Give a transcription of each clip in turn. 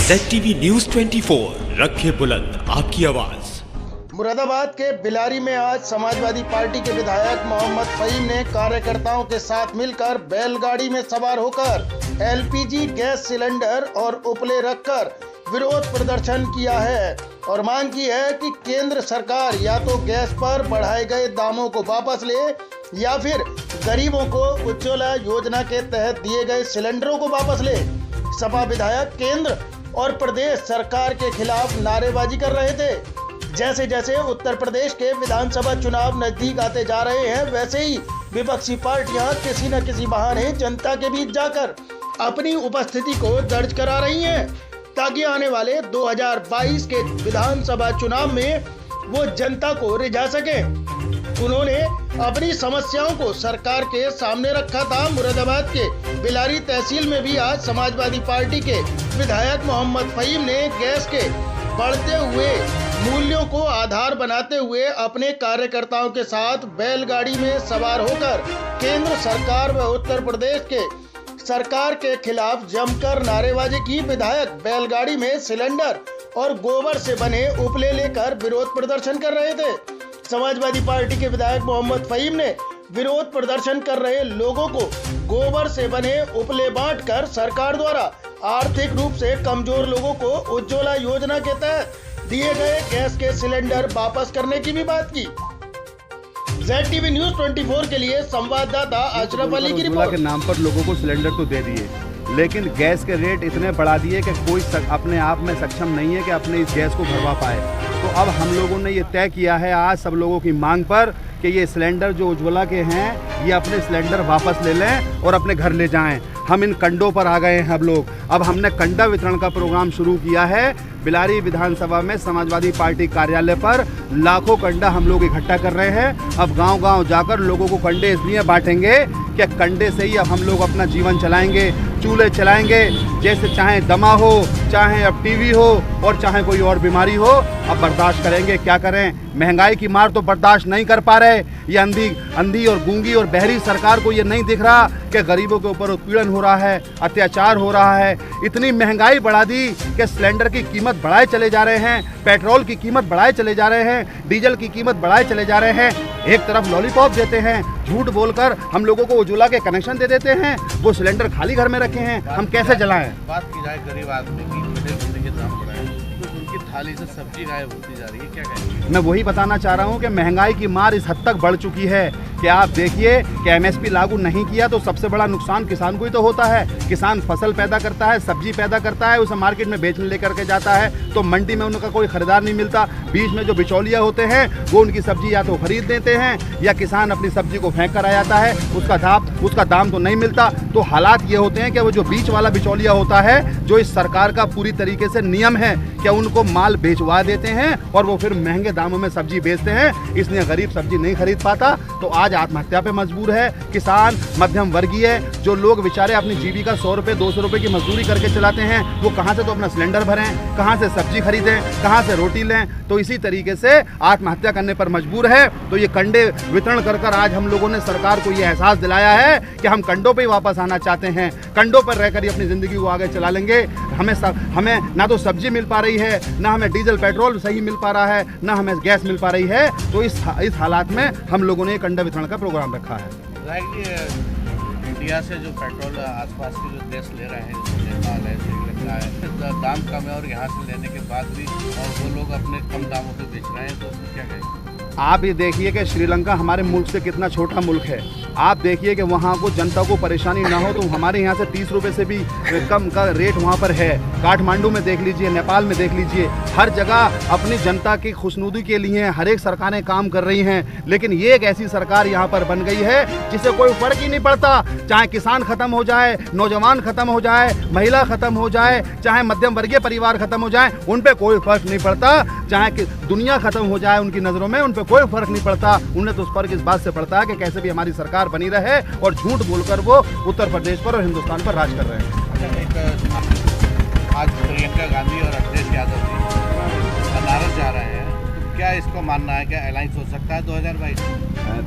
ZTV news 24 रखे बुलंद आपकी आवाज। मुरादाबाद के बिलारी में आज समाजवादी पार्टी के विधायक मोहम्मद फहीम ने कार्यकर्ताओं के साथ मिलकर बैलगाड़ी में सवार होकर LPG गैस सिलेंडर और उपले रखकर विरोध प्रदर्शन किया है और मांग की है कि केंद्र सरकार या तो गैस पर बढ़ाए गए दामों को वापस ले या फिर गरीबों को उज्ज्वला योजना के तहत दिए गए सिलेंडरों को वापस ले। सपा विधायक केंद्र और प्रदेश सरकार के खिलाफ नारेबाजी कर रहे थे। जैसे जैसे उत्तर प्रदेश के विधानसभा चुनाव नजदीक आते जा रहे हैं, वैसे ही विपक्षी पार्टियां किसी न किसी बहाने जनता के बीच जाकर अपनी उपस्थिति को दर्ज करा रही हैं, ताकि आने वाले 2022 के विधानसभा चुनाव में वो जनता को रिझा सके। उन्होंने अपनी समस्याओं को सरकार के सामने रखा था। मुरादाबाद के बिलारी तहसील में भी आज समाजवादी पार्टी के विधायक मोहम्मद फहीम ने गैस के बढ़ते हुए मूल्यों को आधार बनाते हुए अपने कार्यकर्ताओं के साथ बैलगाड़ी में सवार होकर केंद्र सरकार व उत्तर प्रदेश के सरकार के खिलाफ जमकर नारेबाजी की। विधायक बैलगाड़ी में सिलेंडर और गोबर से बने उपले लेकर विरोध प्रदर्शन कर रहे थे। समाजवादी पार्टी के विधायक मोहम्मद फहीम ने विरोध प्रदर्शन कर रहे लोगों को गोबर से बने उपले बांटकर सरकार द्वारा आर्थिक रूप से कमजोर लोगों को उज्ज्वला योजना के तहत दिए गए गैस के सिलेंडर वापस करने की भी बात की। ZTV न्यूज 24 के लिए संवाददाता अशरफ अली की रिपोर्ट। के नाम पर लोगों को सिलेंडर तो दे दिए, लेकिन गैस के रेट इतने बढ़ा दिए कि कोई अपने आप में सक्षम नहीं है कि अपने इस गैस को भरवा पाए। तो अब हम लोगों ने ये तय किया है आज सब लोगों की मांग पर कि ये सिलेंडर जो उज्ज्वला के हैं ये अपने सिलेंडर वापस ले लें और अपने घर ले जाएं। हम इन कंडों पर आ गए हैं अब लोग। अब हमने कंडा वितरण का प्रोग्राम शुरू किया है। बिलारी विधानसभा में समाजवादी पार्टी कार्यालय पर लाखों कंडा हम लोग इकट्ठा कर रहे हैं। अब गांव-गांव जाकर लोगों को कंडे इसलिए बांटेंगे कि कंडे से ही अब हम लोग अपना जीवन चलाएंगे, चूल्हे चलाएंगे। जैसे चाहे दमा हो, चाहे अब टीवी हो और चाहे कोई और बीमारी हो, अब बर्दाश्त करेंगे। क्या करें, महंगाई की मार तो बर्दाश्त नहीं कर पा रहे। ये अंधी और गूंगी और बहरी सरकार को ये नहीं दिख रहा कि गरीबों के ऊपर उत्पीड़न हो रहा है, अत्याचार हो रहा है। इतनी महंगाई बढ़ा दी कि सिलेंडर की कीमत बढ़ाए चले जा रहे हैं, पेट्रोल की कीमत बढ़ाए चले जा रहे हैं, डीजल की कीमत बढ़ाए चले जा रहे हैं। एक तरफ लॉलीपॉप देते हैं, झूठ बोलकर हम लोगों को उज्ज्वला के कनेक्शन दे देते हैं, वो सिलेंडर खाली घर में रखे हैं, हम कैसे जलाएं। बात की जाए गरीब आदमी की, मिडिल के दाम बढ़ाए तो उनकी थाली से सब्जी गायब होती जा रही है, क्या कहेंगे? मैं वही बताना चाह रहा हूँ कि महंगाई की मार इस हद तक बढ़ चुकी है कि आप देखिए कि MSP लागू नहीं किया तो सबसे बड़ा नुकसान किसान को ही तो होता है। किसान फसल पैदा करता है, सब्जी पैदा करता है, उसे मार्केट में बेचने लेकर के जाता है तो मंडी में उनका कोई खरीदार नहीं मिलता। बीच में जो बिचौलिया होते हैं वो उनकी सब्जी या तो खरीद देते हैं या किसान अपनी सब्जी को फेंक कर आ जाता है, उसका दाम तो नहीं मिलता। तो हालात ये होते हैं कि वो जो बीच वाला बिचौलिया होता है, जो इस सरकार का पूरी तरीके से नियम है कि उनको माल बेचवा देते हैं और वो फिर महंगे दामों में सब्जी बेचते हैं, इसलिए गरीब सब्जी नहीं खरीद पाता तो आज आत्महत्या पे मजबूर है। किसान, मध्यम वर्गीय जो लोग बेचारे अपनी जीविका 100 रुपये 200 रुपये की मजदूरी करके चलाते हैं, वो कहाँ से तो अपना सिलेंडर भरें, कहाँ से सब्जी खरीदें, कहाँ से रोटी लें। तो इसी तरीके से आत्महत्या करने पर मजबूर है। तो ये कंडे वितरण कर कर आज हम लोगों ने सरकार को ये एहसास दिलाया है कि हम कंडों पर ही वापस आना चाहते हैं। कंडों पर रहकर ही अपनी ज़िंदगी को आगे चला लेंगे। हमें ना तो सब्जी मिल पा रही है, ना हमें डीजल पेट्रोल सही मिल पा रहा है, ना हमें गैस मिल पा रही है। तो इस हालात में हम लोगों ने कंडा वितरण का प्रोग्राम रखा है। इंडिया से जो पेट्रोल आसपास के जो देश ले रहे हैं, जैसे नेपाल है, श्रीलंका है, दाम कम है और यहाँ से लेने के बाद भी और वो लोग अपने कम दामों पे बेच रहे हैं, तो क्या कहेंगे? आप ये देखिए कि श्रीलंका हमारे मुल्क से कितना छोटा मुल्क है। आप देखिए कि वहाँ को जनता को परेशानी ना हो तो हमारे यहाँ से 30 रुपये से भी कम का रेट वहाँ पर है। काठमांडू में देख लीजिए, नेपाल में देख लीजिए, हर जगह अपनी जनता की खुशनुदी के लिए हर एक सरकारें काम कर रही हैं। लेकिन ये एक ऐसी सरकार यहाँ पर बन गई है जिसे कोई फ़र्क ही नहीं पड़ता। चाहे किसान ख़त्म हो जाए, नौजवान ख़त्म हो जाए, महिला ख़त्म हो जाए, चाहे मध्यम वर्गीय परिवार ख़त्म हो जाए, उन पर कोई फ़र्क नहीं पड़ता। चाहे दुनिया ख़त्म हो जाए उनकी नज़रों में, उन पर कोई फ़र्क नहीं पड़ता। उन्हें तो फर्क इस बात से पड़ता है कि कैसे भी हमारी सरकार बनी रहे और झूठ बोलकर वो उत्तर प्रदेश पर और हिंदुस्तान पर राज कर रहे हैं। आज प्रियंका गांधी और अखिलेश यादव जी बनारस जा रहे हैं, तो क्या इसको मानना है, क्या अलायंस हो सकता है 2022?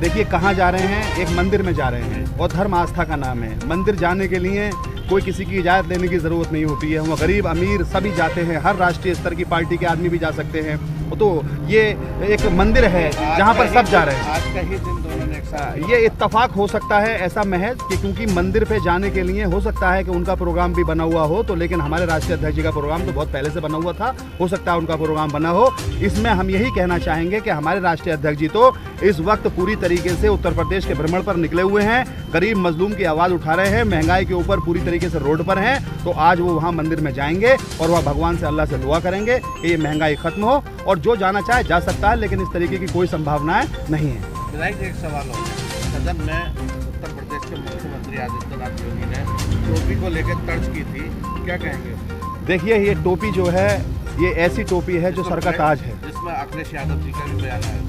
देखिए कहाँ जा रहे हैं, एक मंदिर में जा रहे हैं और धर्म आस्था का नाम है। मंदिर जाने के लिए कोई किसी की इजाज़त लेने की ज़रूरत नहीं होती है। वहाँ गरीब अमीर सभी जाते हैं, हर राष्ट्रीय स्तर की पार्टी के आदमी भी जा सकते हैं। तो ये एक मंदिर है जहाँ पर सब जा रहे हैं। आज का ही दिन दोनों ने एक साथ ये इत्तेफाक हो सकता है ऐसा महज कि क्योंकि मंदिर पे जाने के लिए हो सकता है कि उनका प्रोग्राम भी बना हुआ हो, तो लेकिन हमारे राष्ट्रीय अध्यक्ष जी का प्रोग्राम तो बहुत पहले से बना हुआ था, हो सकता है उनका प्रोग्राम बना हो। इसमें हम यही कहना चाहेंगे कि हमारे राष्ट्रीय अध्यक्ष जी तो इस वक्त पूरी तरीके से उत्तर प्रदेश के भ्रमण पर निकले हुए हैं, गरीब मजलूम की आवाज़ उठा रहे हैं, महंगाई के ऊपर पूरी तरीके से रोड पर हैं। तो आज वो वहाँ मंदिर में जाएंगे और वह भगवान से, अल्लाह से दुआ करेंगे कि ये महंगाई खत्म हो, और जो जाना चाहे जा सकता है, लेकिन इस तरीके की कोई संभावनाएं नहीं है। विधायक जी, एक सवाल हो गया। सदन में उत्तर प्रदेश के मुख्यमंत्री आदित्यनाथ योगी ने टोपी को लेकर तर्ज की थी, क्या कहेंगे? देखिए, ये टोपी जो है ये ऐसी टोपी है जो सर का ताज है, जिसमें अखिलेश यादव जी का भी बयान है।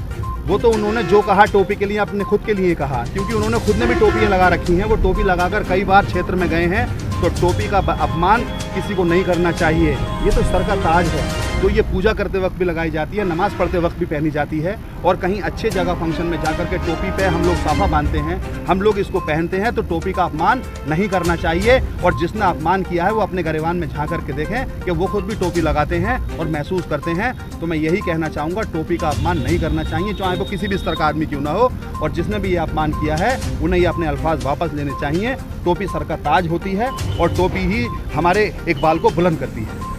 वो तो उन्होंने जो कहा टोपी के लिए अपने खुद के लिए कहा, क्योंकि उन्होंने खुद ने भी टोपियाँ लगा रखी हैं। वो टोपी लगाकर कई बार क्षेत्र में गए हैं, तो टोपी का अपमान किसी को नहीं करना चाहिए। ये तो सर का ताज है, तो ये पूजा करते वक्त भी लगाई जाती है, नमाज़ पढ़ते वक्त भी पहनी जाती है, और कहीं अच्छे जगह फंक्शन में जाकर के टोपी पे हम लोग साफा बांधते हैं, हम लोग इसको पहनते हैं, तो टोपी का अपमान नहीं करना चाहिए। और जिसने अपमान किया है वो अपने गरेवान में झाँक करके देखें कि वो खुद भी टोपी लगाते हैं और महसूस करते हैं। तो मैं यही कहना चाहूँगा, टोपी का अपमान नहीं करना चाहिए, चाहे वो किसी भी स्तर का आदमी क्यों ना हो। और जिसने भी ये अपमान किया है उन्हें ये अपने अल्फाज वापस लेने चाहिए। टोपी सर का ताज होती है और टोपी ही हमारे इकबाल को बुलंद करती है।